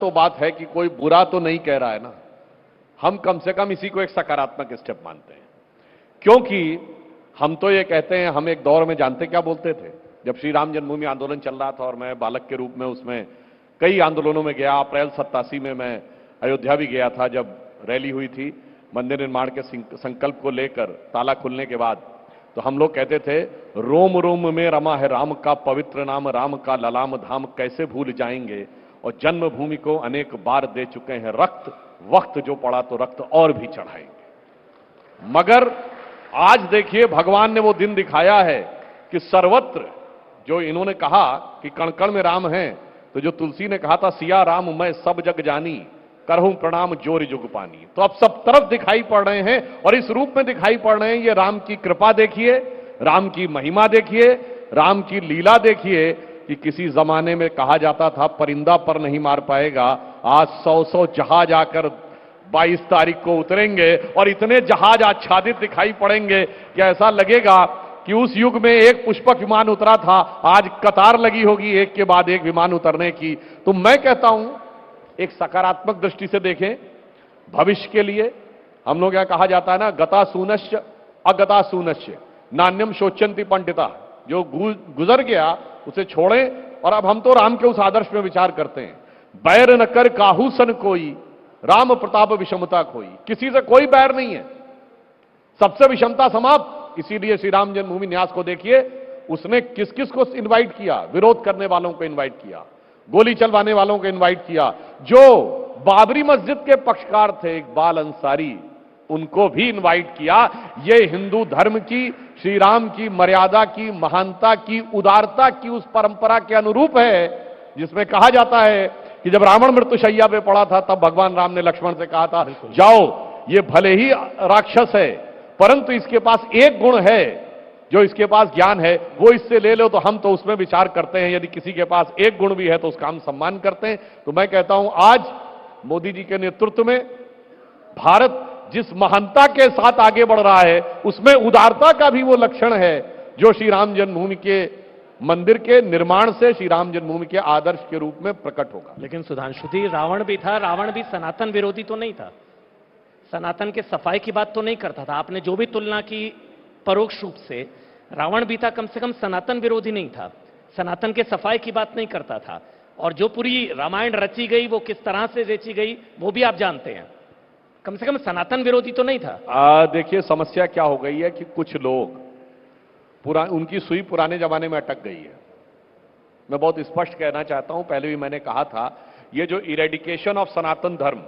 तो बात है कि कोई बुरा तो नहीं कह रहा है ना, हम कम से कम इसी को एक सकारात्मक स्टेप मानते हैं। क्योंकि हम तो ये कहते हैं, हम एक दौर में जानते क्या बोलते थे, जब श्री राम जन्मभूमि आंदोलन चल रहा था और मैं बालक के रूप में उसमें कई आंदोलनों में गया। अप्रैल 87 में मैं अयोध्या भी गया था, जब रैली हुई थी मंदिर निर्माण के संकल्प को लेकर ताला खुलने के बाद। तो हम लोग कहते थे, रोम रोम में रमा है राम का पवित्र नाम, राम का ललाम धाम कैसे भूल जाएंगे, और जन्मभूमि को अनेक बार दे चुके हैं रक्त, वक्त जो पड़ा तो रक्त और भी चढ़ाएंगे। मगर आज देखिए, भगवान ने वो दिन दिखाया है कि सर्वत्र जो इन्होंने कहा कि कण कण में राम है, तो जो तुलसी ने कहा था सिया राम मैं सब जग जानी, करहूं प्रणाम जोर जुग पानी, तो अब सब तरफ दिखाई पड़ रहे हैं और इस रूप में दिखाई पड़ रहे हैं। ये राम की कृपा देखिए, राम की महिमा देखिए, राम की लीला देखिए कि किसी जमाने में कहा जाता था परिंदा पर नहीं मार पाएगा, आज 100 जहाज आकर 22 तारीख को उतरेंगे और इतने जहाज आच्छादित दिखाई पड़ेंगे कि ऐसा लगेगा कि उस युग में एक पुष्पक विमान उतरा था, आज कतार लगी होगी एक के बाद एक विमान उतरने की। तो मैं कहता हूं, एक सकारात्मक दृष्टि से देखें भविष्य के लिए। हम लोग यहां कहा जाता है ना, गता सूनश्य अगता सूनश्य नान्यम शोचंती पंडिता, जो गुजर गया उसे छोड़ें और अब हम तो राम के उस आदर्श में विचार करते हैं। बैर न कर काहू सन कोई, राम प्रताप विषमता खोई। किसी से कोई बैर नहीं है, सबसे विषमता समाप्त। इसीलिए श्री राम जन्मभूमि न्यास को देखिए, उसने किस किस को इनवाइट किया, विरोध करने वालों को इनवाइट किया, गोली चलवाने वालों को इनवाइट किया, जो बाबरी मस्जिद के पक्षकार थे इकबाल अंसारी, उनको भी इनवाइट किया। ये हिंदू धर्म की, श्री राम की मर्यादा की, महानता की, उदारता की उस परंपरा के अनुरूप है जिसमें कहा जाता है कि जब रावण मृत्युशैया पे पड़ा था तब भगवान राम ने लक्ष्मण से कहा था, जाओ ये भले ही राक्षस है परंतु इसके पास एक गुण है, जो इसके पास ज्ञान है वो इससे ले लो। तो हम तो उसमें विचार करते हैं, यदि किसी के पास एक गुण भी है तो उसका हम सम्मान करते हैं। तो मैं कहता हूं, आज मोदी जी के नेतृत्व में भारत जिस महानता के साथ आगे बढ़ रहा है, उसमें उदारता का भी वो लक्षण है जो श्री राम जन्मभूमि के मंदिर के निर्माण से श्री राम जन्मभूमि के आदर्श के रूप में प्रकट होगा। लेकिन सुधांशु जी, रावण भी था, रावण भी सनातन विरोधी तो नहीं था, सनातन के सफाई की बात तो नहीं करता था। आपने जो भी तुलना की परोक्ष रूप से, रावण भी था, कम से कम सनातन विरोधी नहीं था, सनातन के सफाई की बात नहीं करता था। और जो पूरी रामायण रची गई वो किस तरह से रची गई वो भी आप जानते हैं, कम से कम सनातन विरोधी तो नहीं था। देखिए, समस्या क्या हो गई है कि कुछ लोग उनकी सुई पुराने जमाने में अटक गई है। मैं बहुत स्पष्ट कहना चाहता हूं, पहले भी मैंने कहा था, ये जो इरेडिकेशन ऑफ सनातन धर्म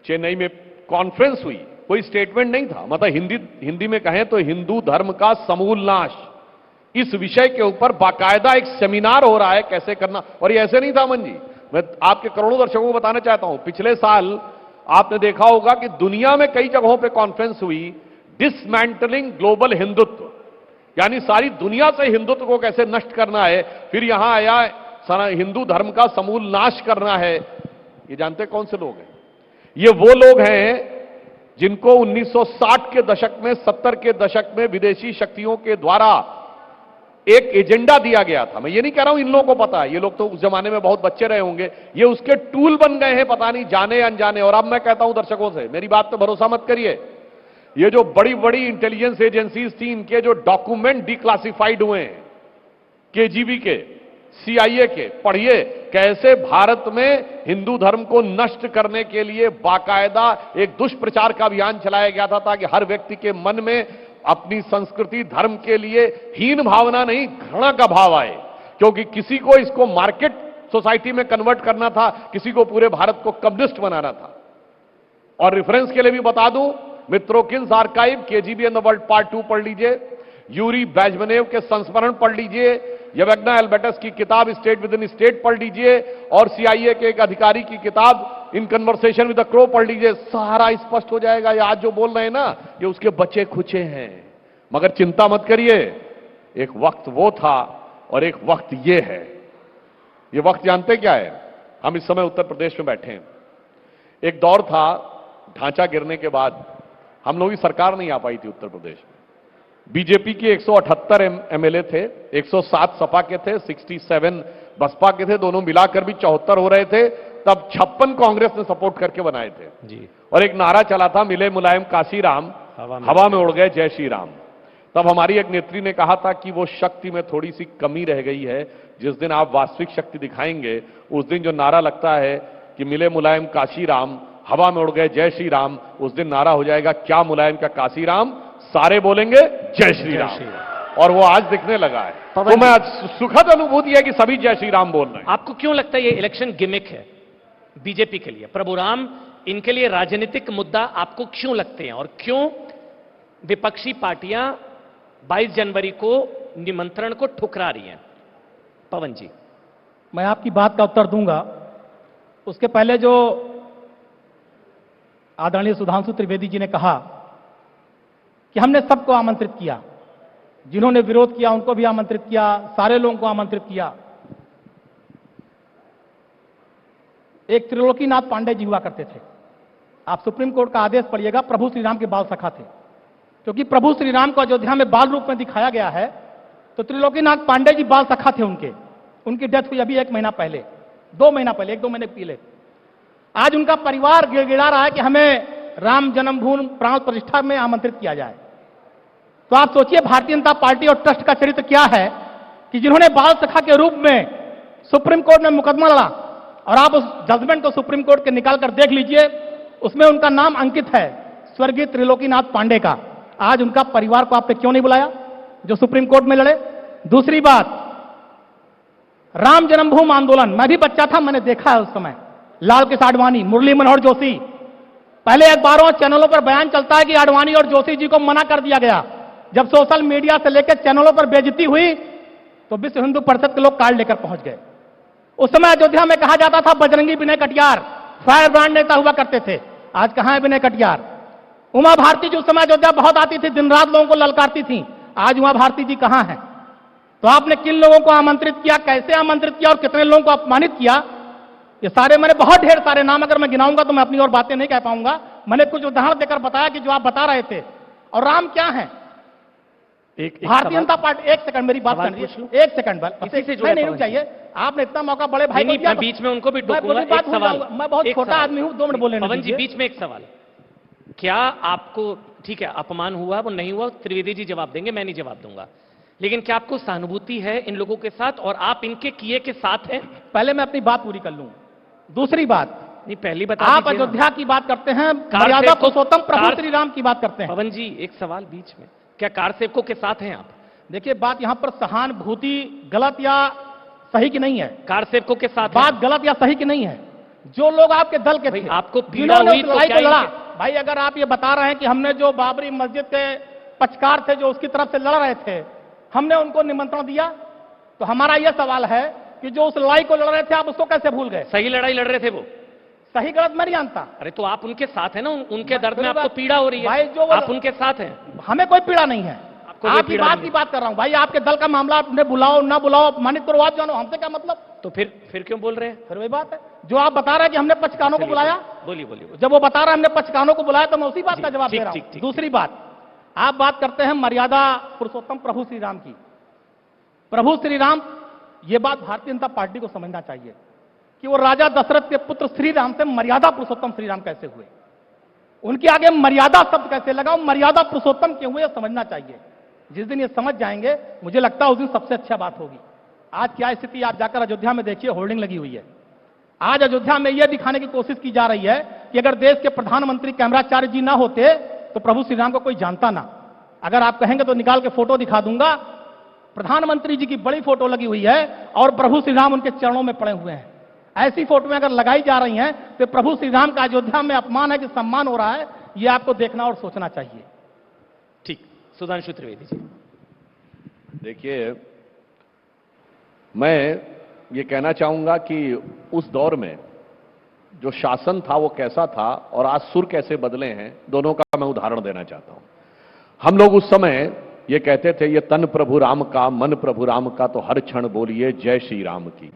चेन्नई में कॉन्फ्रेंस हुई, कोई स्टेटमेंट नहीं था, मतलब हिंदी में कहें तो हिंदू धर्म का समूल नाश, इस विषय के ऊपर बाकायदा एक सेमिनार हो रहा है कैसे करना। और ये ऐसे नहीं था अमन जी, मैं आपके करोड़ों दर्शकों को बताना चाहता हूं, पिछले साल आपने देखा होगा कि दुनिया में कई जगहों पे कॉन्फ्रेंस हुई, डिसमेंटलिंग ग्लोबल हिंदुत्व, यानी सारी दुनिया से हिंदुत्व को कैसे नष्ट करना है। फिर यहां आया हिंदू धर्म का समूल नाश करना है। ये जानते कौन से लोग हैं? ये वो लोग हैं जिनको 1960 के दशक में, 70 के दशक में विदेशी शक्तियों के द्वारा एक एजेंडा दिया गया था। मैं ये नहीं कह रहा हूं इन लोगों को पता है, ये लोग तो उस जमाने में बहुत बच्चे रहे होंगे, ये उसके टूल बन गए हैं, पता नहीं जाने अनजाने। और अब मैं कहता हूं दर्शकों से, मेरी बात पे भरोसा मत करिए, ये जो बड़ी बड़ी इंटेलिजेंस एजेंसीज थी, इनके जो डॉक्यूमेंट डिक्लासिफाइड हुए हैं, केजीबी के, सीआईए के, पढ़िए कैसे भारत में हिंदू धर्म को नष्ट करने के लिए बाकायदा एक दुष्प्रचार का अभियान चलाया गया था, ताकि हर व्यक्ति के मन में अपनी संस्कृति धर्म के लिए हीन भावना नहीं, घृणा का भाव आए। क्योंकि किसी को इसको मार्केट सोसाइटी में कन्वर्ट करना था, किसी को पूरे भारत को कम्युनिस्ट बनाना था। और रेफरेंस के लिए भी बता दूं, Mitrokhin's archive, KGB and the world part 2 पढ़ लीजिए, यूरी बैजमनेव के संस्मरण पढ़ लीजिए, यवग्ना एल्बर्टस की किताब स्टेट विद इन स्टेट पढ़ लीजिए, और सीआईए के एक अधिकारी की किताब in conversation with the crow पढ़ लीजिए, सारा स्पष्ट हो जाएगा। ये आज जो बोल रहे हैं ना, ये उसके बचे खुचे हैं। मगर चिंता मत करिए, एक वक्त वो था और एक वक्त ये है। ये वक्त जानते क्या है? हम इस समय उत्तर प्रदेश में बैठे हैं। एक दौर था, ढांचा गिरने के बाद हम लोगों की सरकार नहीं आ पाई थी उत्तर प्रदेश में। बीजेपी के 178 एमएलए थे, 107 सपा के थे, 67 बसपा के थे, दोनों मिलाकर भी 74 हो रहे थे। तब 56 कांग्रेस ने सपोर्ट करके बनाए थे जी। और एक नारा चला था, मिले मुलायम काशी राम, हवा में उड़ गए जय श्री राम। तब हमारी एक नेत्री ने कहा था कि वो शक्ति में थोड़ी सी कमी रह गई है, जिस दिन आप वास्तविक शक्ति दिखाएंगे उस दिन जो नारा लगता है कि मिले मुलायम काशी राम, हवा में उड़ गए जय श्री राम, उस दिन नारा हो जाएगा क्या मुलायम क्या काशी राम, सारे बोलेंगे जय श्री राम। और वो आज दिखने लगा है। तो मैं सुखद अनुभूति है कि सभी जय श्री राम बोल रहे हैं। आपको क्यों लगता है ये इलेक्शन गिमिक है बीजेपी के लिए? प्रभु राम इनके लिए राजनीतिक मुद्दा आपको क्यों लगते हैं, और क्यों विपक्षी पार्टियां 22 जनवरी को निमंत्रण को ठुकरा रही हैं? पवन जी। मैं आपकी बात का उत्तर दूंगा। उसके पहले जो आदरणीय सुधांशु त्रिवेदी जी ने कहा कि हमने सबको आमंत्रित किया, जिन्होंने विरोध किया उनको भी आमंत्रित किया, सारे लोगों को आमंत्रित किया। एक त्रिलोकीनाथ पांडे जी हुआ करते थे, आप सुप्रीम कोर्ट का आदेश पढ़िएगा, प्रभु श्री राम के बाल सखा थे। क्योंकि प्रभु श्री राम को अयोध्या में बाल रूप में दिखाया गया है, तो त्रिलोकीनाथ पांडे जी बाल सखा थे उनकी डेथ हुई अभी 1 महीना पहले, 2 महीना पहले, 1-2 महीने पहले। आज उनका परिवार गिड़गिड़ा रहा है कि हमें राम जन्मभूमि प्राण प्रतिष्ठा में आमंत्रित किया जाए। तो आप सोचिए भारतीय जनता पार्टी और ट्रस्ट का चरित्र क्या है कि जिन्होंने बाल सखा के रूप में सुप्रीम कोर्ट में मुकदमा लड़ा, और आप उस जजमेंट को सुप्रीम कोर्ट के निकाल कर देख लीजिए, उसमें उनका नाम अंकित है स्वर्गीय त्रिलोकीनाथ पांडे का। आज उनका परिवार को आपने क्यों नहीं बुलाया जो सुप्रीम कोर्ट में लड़े? दूसरी बात, राम जन्मभूमि आंदोलन, मैं भी बच्चा था, मैंने देखा है उस समय, लाल कृष्ण आडवाणी, मुरली मनोहर जोशी, पहले अखबारों चैनलों पर बयान चलता है कि आडवाणी और जोशी जी को मना कर दिया गया। जब सोशल मीडिया से लेकर चैनलों पर बेइज्जती हुई तो विश्व हिंदू परिषद के लोग कार्ड लेकर पहुंच गए। उस समय अयोध्या में कहा जाता था बजरंगी विनय कटियार फायर ब्रांड नेता हुआ करते थे, आज कहां है विनय कटियार? उमा भारती जी उस समय अयोध्या बहुत आती थी, दिन रात लोगों को ललकारती थी, आज उमा भारती जी कहां हैं? तो आपने किन लोगों को आमंत्रित किया, कैसे आमंत्रित किया और कितने लोगों को अपमानित किया, ये सारे मैंने बहुत ढेर सारे नाम अगर मैं गिनाऊंगा तो मैं अपनी और बातें नहीं कह पाऊंगा। मैंने कुछ उदाहरण देकर बताया कि जो आप बता रहे थे। और राम क्या है? भारतीय जनता पार्टी, एक सेकंड मेरी बात कर लीजिए, एक सेकंड नहीं रुक जाइए, आपने इतना मौका बड़े भाई को दिया, बीच में उनको भी टोकूंगा। एक सवाल, मैं बहुत छोटा आदमी हूं, 2 मिनट बोलने पवन जी बीच में एक सवाल, क्या आपको, ठीक है अपमान हुआ वो नहीं हुआ, त्रिवेदी जी जवाब देंगे, मैं नहीं जवाब दूंगा, लेकिन क्या आपको सहानुभूति है इन लोगों के साथ और आप इनके किए के साथ हैं? पहले मैं अपनी बात पूरी कर लूं। दूसरी बात, नहीं पहली बता, आप अयोध्या की बात करते हैं, मर्यादा पुरुषोत्तम प्रभु श्री राम की बात करते हैं। पवन जी एक सवाल बीच में, क्या कार सेवकों के साथ हैं आप? देखिए बात यहां पर सहानुभूति गलत या सही की नहीं है, कार सेवकों के साथ बात गलत या सही की नहीं है। जो लोग आपके दल के थे, आपको पीड़ा हुई तो क्या लड़ा? भाई अगर आप ये बता रहे हैं कि हमने जो बाबरी मस्जिद के पक्षकार थे जो उसकी तरफ से लड़ रहे थे, हमने उनको निमंत्रण दिया, तो हमारा यह सवाल है कि जो उस लड़ाई को लड़ रहे थे आप उसको कैसे भूल गए? सही लड़ाई लड़ रहे थे वो, सही गलत मैं नहीं जानता। अरे तो आप उनके साथ हैं ना, उनके दर्द में आपको पीड़ा हो रही है भाई, जो आप उनके साथ हैं। हमें कोई पीड़ा नहीं है, आपकी बात की बात कर रहा हूं भाई। आपके दल का मामला, आपने बुलाओ ना बुलाओ, अपमानित करो, आप जानो, हमसे क्या मतलब? तो फिर क्यों बोल रहे हैं? फिर वही बात है जो आप बता रहे हैं कि हमने पक्षकारों को बुलाया। बोलिए बोलिए। जब वो बता रहा है हमने पक्षकारों को बुलाया तो मैं उसी बात का जवाब दे रहा हूं। दूसरी बात, आप बात करते हैं मर्यादा पुरुषोत्तम प्रभु श्री राम की। प्रभु श्री राम, ये बात भारतीय जनता पार्टी को समझना चाहिए कि वो राजा दशरथ के पुत्र श्री राम से मर्यादा पुरुषोत्तम श्री राम कैसे हुए, उनके आगे मर्यादा शब्द कैसे लगा, मर्यादा पुरुषोत्तम क्यों हुए, समझना चाहिए। जिस दिन ये समझ जाएंगे, मुझे लगता है उस दिन सबसे अच्छा बात होगी। आज क्या स्थिति, आप जाकर अयोध्या में देखिए, होर्डिंग लगी हुई है। आज अयोध्या में यह दिखाने की कोशिश की जा रही है कि अगर देश के प्रधानमंत्री कैमराचार्य जी ना होते तो प्रभु श्री राम को कोई जानता ना। अगर आप कहेंगे तो निकाल के फोटो दिखा दूंगा, प्रधानमंत्री जी की बड़ी फोटो लगी हुई है और प्रभु श्री राम उनके चरणों में पड़े हुए हैं। ऐसी फोटो अगर लगाई जा रही हैं तो प्रभु श्री राम का अयोध्या में अपमान है कि सम्मान हो रहा है, यह आपको देखना और सोचना चाहिए। ठीक, सुधांशु त्रिवेदी जी। देखिए, मैं ये कहना चाहूंगा कि उस दौर में जो शासन था वो कैसा था और आज सुर कैसे बदले हैं, दोनों का मैं उदाहरण देना चाहता हूं। हम लोग उस समय ये कहते थे, ये तन प्रभु राम का, मन प्रभु राम का, तो हर क्षण बोलिए जय श्री राम की।